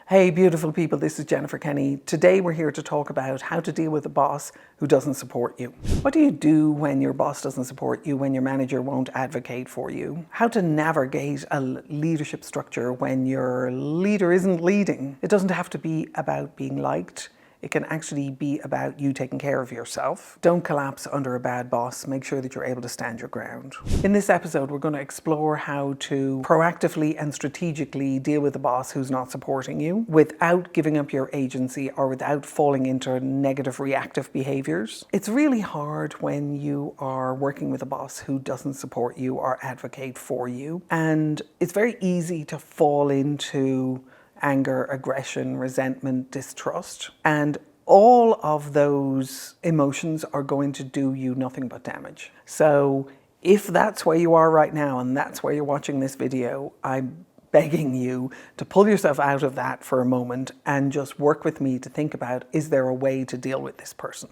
Hey beautiful people, this is Jennifer Kenny. Today we're here to talk about how to deal with a boss who doesn't support you. What do you do when your boss doesn't support you, when your manager won't advocate for you? How to navigate a leadership structure when your leader isn't leading. It doesn't have to be about being liked. It can actually be about you taking care of yourself. Don't collapse under a bad boss. Make sure that you're able to stand your ground. In this episode, we're going to explore how to proactively and strategically deal with a boss who's not supporting you without giving up your agency or without falling into negative reactive behaviors. It's really hard when you are working with a boss who doesn't support you or advocate for you. And it's very easy to fall into anger, aggression, resentment, distrust. And all of those emotions are going to do you nothing but damage. So if that's where you are right now and that's where you're watching this video, I'm begging you to pull yourself out of that for a moment and just work with me to think about, is there a way to deal with this person?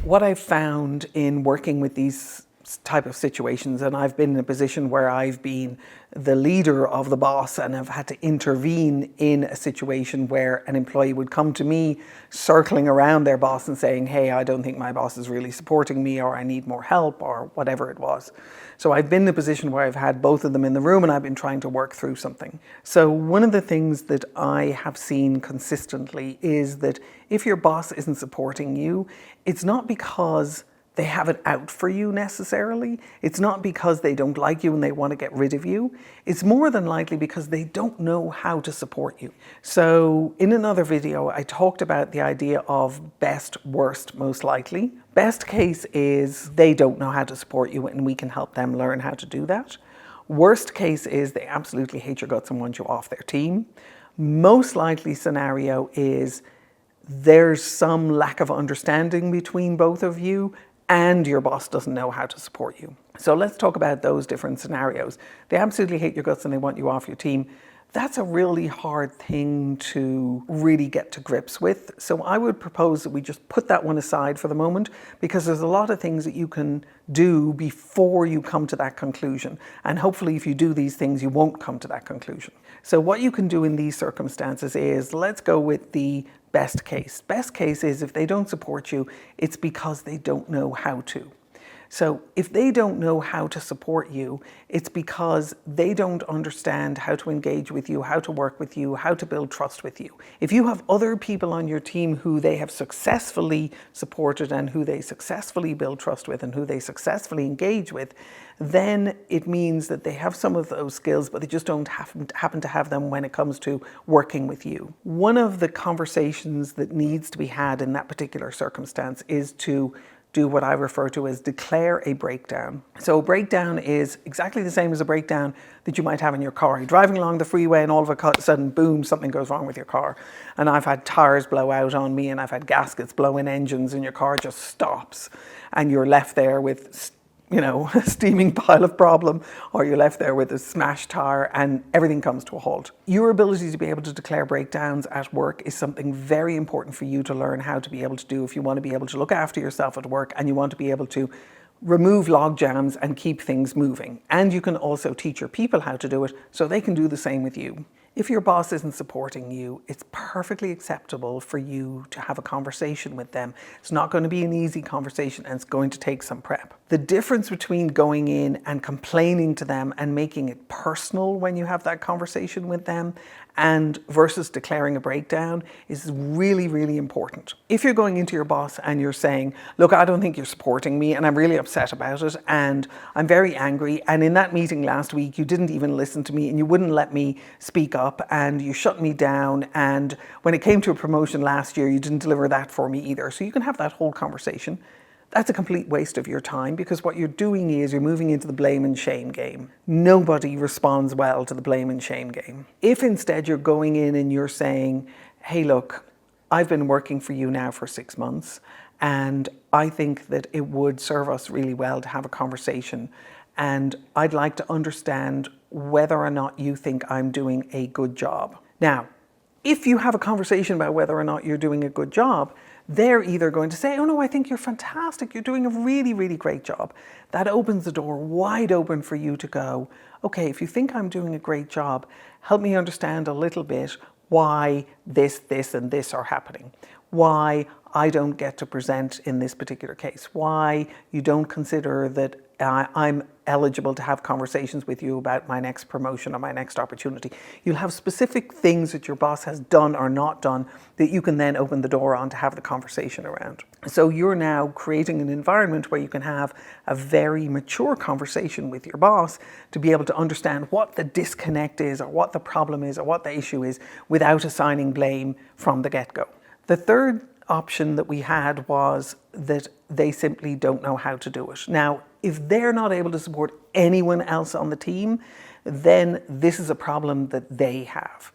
What I've found in working with these type of situations, and I've been in a position where I've been the leader of the boss and have had to intervene in a situation where an employee would come to me circling around their boss and saying, hey, I don't think my boss is really supporting me, or I need more help, or whatever it was. So I've been in a position where I've had both of them in the room and I've been trying to work through something. So one of the things that I have seen consistently is that if your boss isn't supporting you, it's not because they have it out for you necessarily. It's not because they don't like you and they want to get rid of you. It's more than likely because they don't know how to support you. So in another video, I talked about the idea of best, worst, most likely. Best case is they don't know how to support you and we can help them learn how to do that. Worst case is they absolutely hate your guts and want you off their team. Most likely scenario is there's some lack of understanding between both of you and your boss doesn't know how to support you. So let's talk about those different scenarios. They absolutely hate your guts and they want you off your team. That's a really hard thing to really get to grips with. So I would propose that we just put that one aside for the moment, because there's a lot of things that you can do before you come to that conclusion. And hopefully if you do these things, you won't come to that conclusion. So what you can do in these circumstances is, let's go with the best case. Best case is if they don't support you, it's because they don't know how to. So if they don't know how to support you, it's because they don't understand how to engage with you, how to work with you, how to build trust with you. If you have other people on your team who they have successfully supported and who they successfully build trust with and who they successfully engage with, then it means that they have some of those skills, but they just don't happen to have them when it comes to working with you. One of the conversations that needs to be had in that particular circumstance is to do what I refer to as declare a breakdown. So a breakdown is exactly the same as a breakdown that you might have in your car. You're driving along the freeway and all of a sudden, boom, something goes wrong with your car. And I've had tires blow out on me and I've had gaskets blow in engines and your car just stops and you're left there with a steaming pile of problem, or you're left there with a smashed tire and everything comes to a halt. Your ability to be able to declare breakdowns at work is something very important for you to learn how to be able to do if you want to be able to look after yourself at work and you want to be able to remove log jams and keep things moving. And you can also teach your people how to do it so they can do the same with you. If your boss isn't supporting you, it's perfectly acceptable for you to have a conversation with them. It's not going to be an easy conversation and it's going to take some prep. The difference between going in and complaining to them and making it personal when you have that conversation with them and versus declaring a breakdown is really, really important. If you're going into your boss and you're saying, look, I don't think you're supporting me and I'm really upset about it and I'm very angry, and in that meeting last week you didn't even listen to me and you wouldn't let me speak up and you shut me down, and when it came to a promotion last year you didn't deliver that for me either. So you can have that whole conversation. That's a complete waste of your time, because what you're doing is you're moving into the blame and shame game. Nobody responds well to the blame and shame game. If instead you're going in and you're saying, hey, look, I've been working for you now for 6 months and I think that it would serve us really well to have a conversation, and I'd like to understand whether or not you think I'm doing a good job. Now, if you have a conversation about whether or not you're doing a good job, they're either going to say, oh no, I think you're fantastic, you're doing a really, really great job. That opens the door wide open for you to go, okay, if you think I'm doing a great job, help me understand a little bit why this, and this are happening. Why I don't get to present in this particular case. Why you don't consider that I'm eligible to have conversations with you about my next promotion or my next opportunity. You'll have specific things that your boss has done or not done that you can then open the door on to have the conversation around. So you're now creating an environment where you can have a very mature conversation with your boss to be able to understand what the disconnect is or what the problem is or what the issue is without assigning blame from the get-go. The third option that we had was that they simply don't know how to do it. Now, if they're not able to support anyone else on the team, then this is a problem that they have.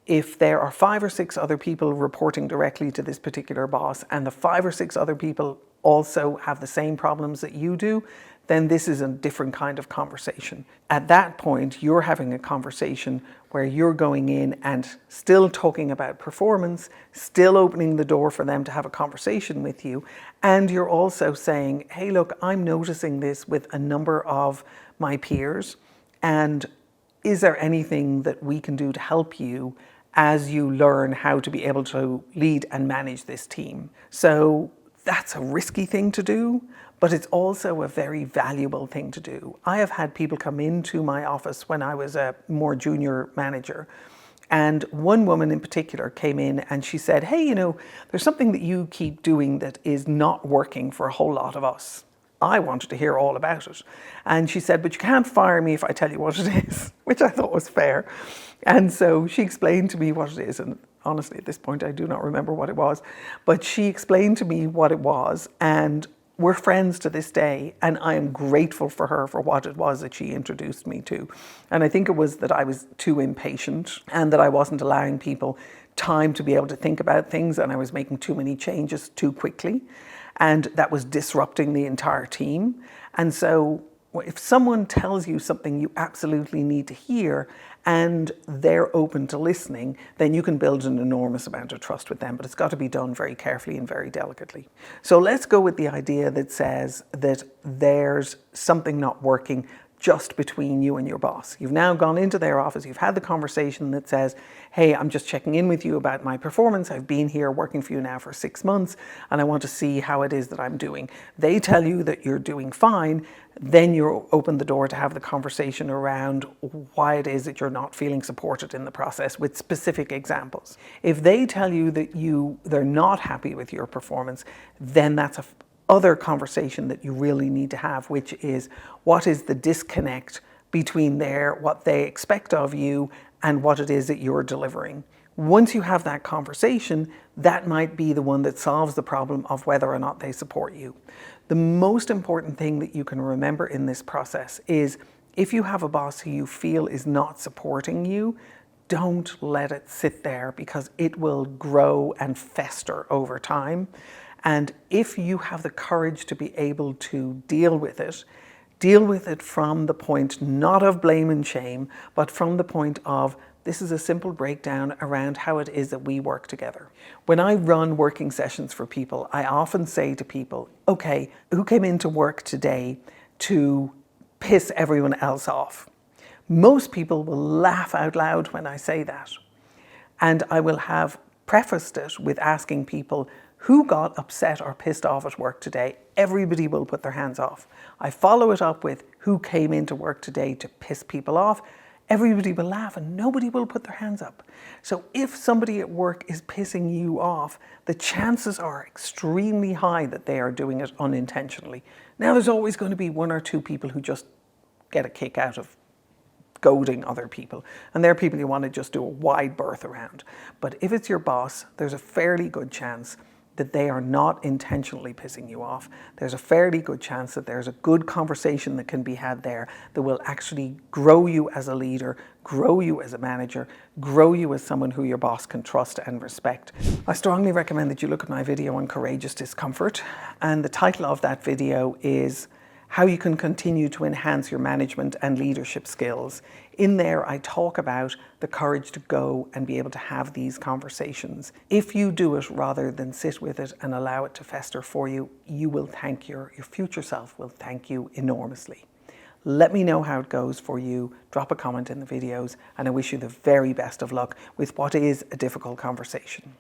If there are 5 or 6 other people reporting directly to this particular boss, and the 5 or 6 other people also have the same problems that you do, then this is a different kind of conversation. At that point, you're having a conversation where you're going in and still talking about performance, still opening the door for them to have a conversation with you. And you're also saying, hey, look, I'm noticing this with a number of my peers. And is there anything that we can do to help you as you learn how to be able to lead and manage this team? So that's a risky thing to do, but it's also a very valuable thing to do. I have had people come into my office when I was a more junior manager, and one woman in particular came in and she said, hey, you know, there's something that you keep doing that is not working for a whole lot of us. I wanted to hear all about it. And she said, but you can't fire me if I tell you what it is, which I thought was fair. And so she explained to me what it is. And honestly, at this point, I do not remember what it was. But she explained to me what it was. And we're friends to this day. And I am grateful for her for what it was that she introduced me to. And I think it was that I was too impatient and that I wasn't allowing people time to be able to think about things. And I was making too many changes too quickly. And that was disrupting the entire team. And so if someone tells you something you absolutely need to hear and they're open to listening, then you can build an enormous amount of trust with them, but it's got to be done very carefully and very delicately. So let's go with the idea that says that there's something not working just between you and your boss. You've now gone into their office, you've had the conversation that says, hey, I'm just checking in with you about my performance. I've been here working for you now for 6 months and I want to see how it is that I'm doing. They tell you that you're doing fine, then you open the door to have the conversation around why it is that you're not feeling supported in the process with specific examples. If they tell you that they're not happy with your performance, then that's other conversation that you really need to have, which is what is the disconnect between what they expect of you and what it is that you're delivering. Once you have that conversation, that might be the one that solves the problem of whether or not they support you. The most important thing that you can remember in this process is if you have a boss who you feel is not supporting you, don't let it sit there because it will grow and fester over time. And if you have the courage to be able to deal with it from the point not of blame and shame, but from the point of this is a simple breakdown around how it is that we work together. When I run working sessions for people, I often say to people, okay, who came into work today to piss everyone else off? Most people will laugh out loud when I say that. And I will have prefaced it with asking people, who got upset or pissed off at work today? Everybody will put their hands off. I follow it up with who came into work today to piss people off? Everybody will laugh and nobody will put their hands up. So if somebody at work is pissing you off, the chances are extremely high that they are doing it unintentionally. Now there's always going to be 1 or 2 people who just get a kick out of goading other people. And they're people you want to just do a wide berth around. But if it's your boss, there's a fairly good chance that they are not intentionally pissing you off. There's a fairly good chance that there's a good conversation that can be had there that will actually grow you as a leader, grow you as a manager, grow you as someone who your boss can trust and respect. I strongly recommend that you look at my video on courageous discomfort. And the title of that video is how you can continue to enhance your management and leadership skills. In there, I talk about the courage to go and be able to have these conversations. If you do it rather than sit with it and allow it to fester for you, you will thank your future self will thank you enormously. Let me know how it goes for you. Drop a comment in the videos, and I wish you the very best of luck with what is a difficult conversation.